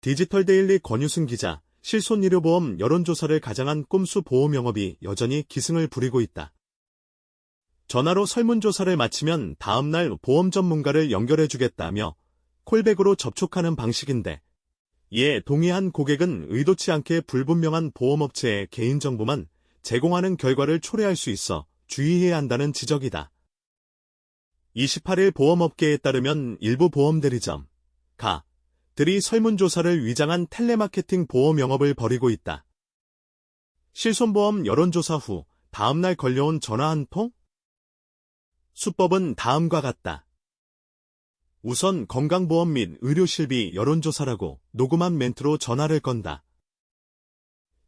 디지털데일리 권유승 기자, 실손의료보험 여론조사를 가장한 꼼수 보험 영업이 여전히 기승을 부리고 있다. 전화로 설문조사를 마치면 다음날 보험 전문가를 연결해주겠다며 콜백으로 접촉하는 방식인데, 이에 동의한 고객은 의도치 않게 불분명한 보험업체의 개인정보만 제공하는 결과를 초래할 수 있어 주의해야 한다는 지적이다. 28일 보험업계에 따르면 일부 보험대리점, 들이 설문조사를 위장한 텔레마케팅 보험 영업을 벌이고 있다. 실손보험 여론조사 후 다음날 걸려온 전화 한 통? 수법은 다음과 같다. 우선 건강보험 및 의료실비 여론조사라고 녹음한 멘트로 전화를 건다.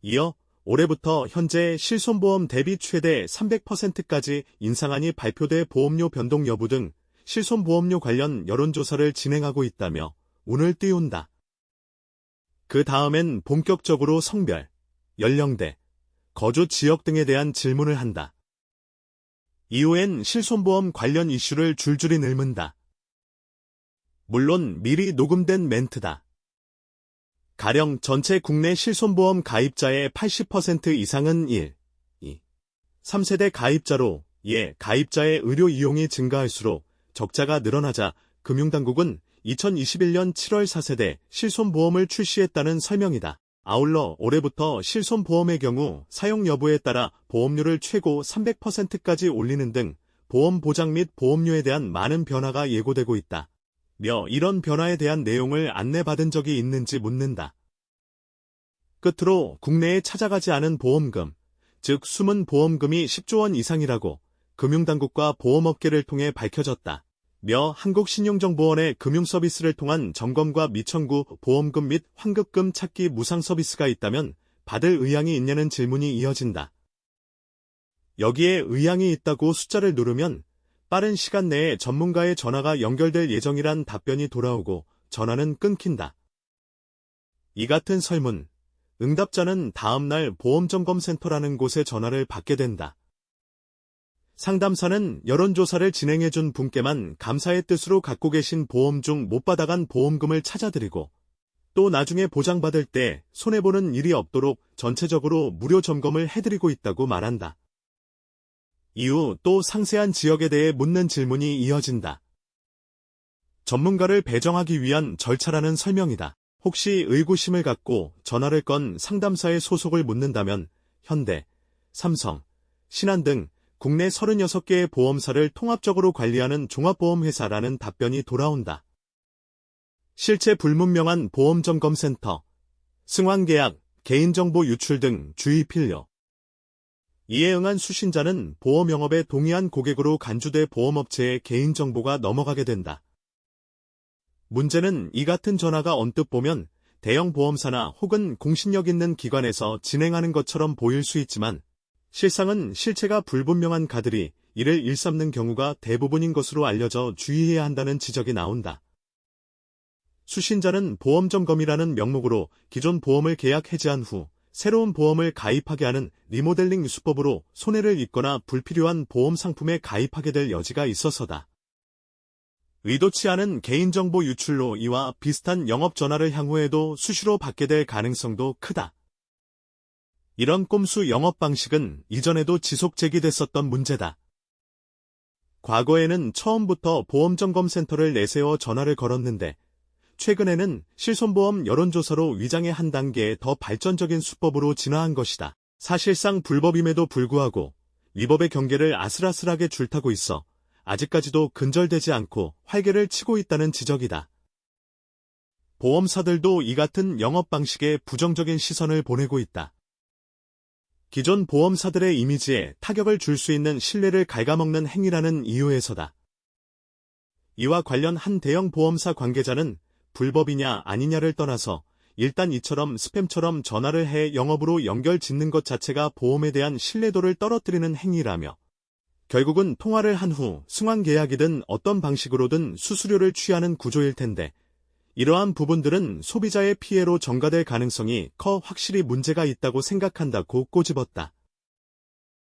이어 올해부터 현재 실손보험 대비 최대 300%까지 인상안이 발표돼 보험료 변동 여부 등 실손보험료 관련 여론조사를 진행하고 있다며 운을 띄운다. 그 다음엔 본격적으로 성별, 연령대, 거주 지역 등에 대한 질문을 한다. 이후엔 실손보험 관련 이슈를 줄줄이 늘문다. 물론 미리 녹음된 멘트다. 가령 전체 국내 실손보험 가입자의 80% 이상은 1, 2, 3세대 가입자로 이에 가입자의 의료 이용이 증가할수록 적자가 늘어나자 금융당국은 2021년 7월 4세대 실손보험을 출시했다는 설명이다. 아울러 올해부터 실손보험의 경우 사용 여부에 따라 보험료를 최고 300%까지 올리는 등 보험 보장 및 보험료에 대한 많은 변화가 예고되고 있다. 이런 변화에 대한 내용을 안내받은 적이 있는지 묻는다. 끝으로 국내에 찾아가지 않은 보험금, 즉 숨은 보험금이 10조 원 이상이라고 금융당국과 보험업계를 통해 밝혀졌다. 한국신용정보원의 금융서비스를 통한 점검과 미청구 보험금 및 환급금 찾기 무상 서비스가 있다면 받을 의향이 있냐는 질문이 이어진다. 여기에 의향이 있다고 숫자를 누르면 빠른 시간 내에 전문가의 전화가 연결될 예정이란 답변이 돌아오고 전화는 끊긴다. 이 같은 설문, 응답자는 다음날 보험점검센터라는 곳에 전화를 받게 된다. 상담사는 여론조사를 진행해준 분께만 감사의 뜻으로 갖고 계신 보험 중 못 받아간 보험금을 찾아드리고 또 나중에 보장받을 때 손해보는 일이 없도록 전체적으로 무료 점검을 해드리고 있다고 말한다. 이후 또 상세한 지역에 대해 묻는 질문이 이어진다. 전문가를 배정하기 위한 절차라는 설명이다. 혹시 의구심을 갖고 전화를 건 상담사의 소속을 묻는다면 현대, 삼성, 신한 등 국내 36개의 보험사를 통합적으로 관리하는 종합보험회사라는 답변이 돌아온다. 실체 불분명한 보험점검센터, 승환계약, 개인정보 유출 등 주의 필요. 이에 응한 수신자는 보험 영업에 동의한 고객으로 간주돼 보험업체의 개인정보가 넘어가게 된다. 문제는 이 같은 전화가 언뜻 보면 대형 보험사나 혹은 공신력 있는 기관에서 진행하는 것처럼 보일 수 있지만 실상은 실체가 불분명한 가들이 이를 일삼는 경우가 대부분인 것으로 알려져 주의해야 한다는 지적이 나온다. 수신자는 보험점검이라는 명목으로 기존 보험을 계약 해지한 후 새로운 보험을 가입하게 하는 리모델링 수법으로 손해를 입거나 불필요한 보험 상품에 가입하게 될 여지가 있어서다. 의도치 않은 개인정보 유출로 이와 비슷한 영업전화를 향후에도 수시로 받게 될 가능성도 크다. 이런 꼼수 영업 방식은 이전에도 지속 제기됐었던 문제다. 과거에는 처음부터 보험점검센터를 내세워 전화를 걸었는데 최근에는 실손보험 여론조사로 위장의 한 단계 더 발전적인 수법으로 진화한 것이다. 사실상 불법임에도 불구하고 위법의 경계를 아슬아슬하게 줄타고 있어 아직까지도 근절되지 않고 활개를 치고 있다는 지적이다. 보험사들도 이 같은 영업 방식에 부정적인 시선을 보내고 있다. 기존 보험사들의 이미지에 타격을 줄 수 있는 신뢰를 갉아먹는 행위라는 이유에서다. 이와 관련 한 대형 보험사 관계자는 불법이냐 아니냐를 떠나서 일단 이처럼 스팸처럼 전화를 해 영업으로 연결 짓는 것 자체가 보험에 대한 신뢰도를 떨어뜨리는 행위라며 결국은 통화를 한 후 승환 계약이든 어떤 방식으로든 수수료를 취하는 구조일 텐데 이러한 부분들은 소비자의 피해로 전가될 가능성이 커 확실히 문제가 있다고 생각한다고 꼬집었다.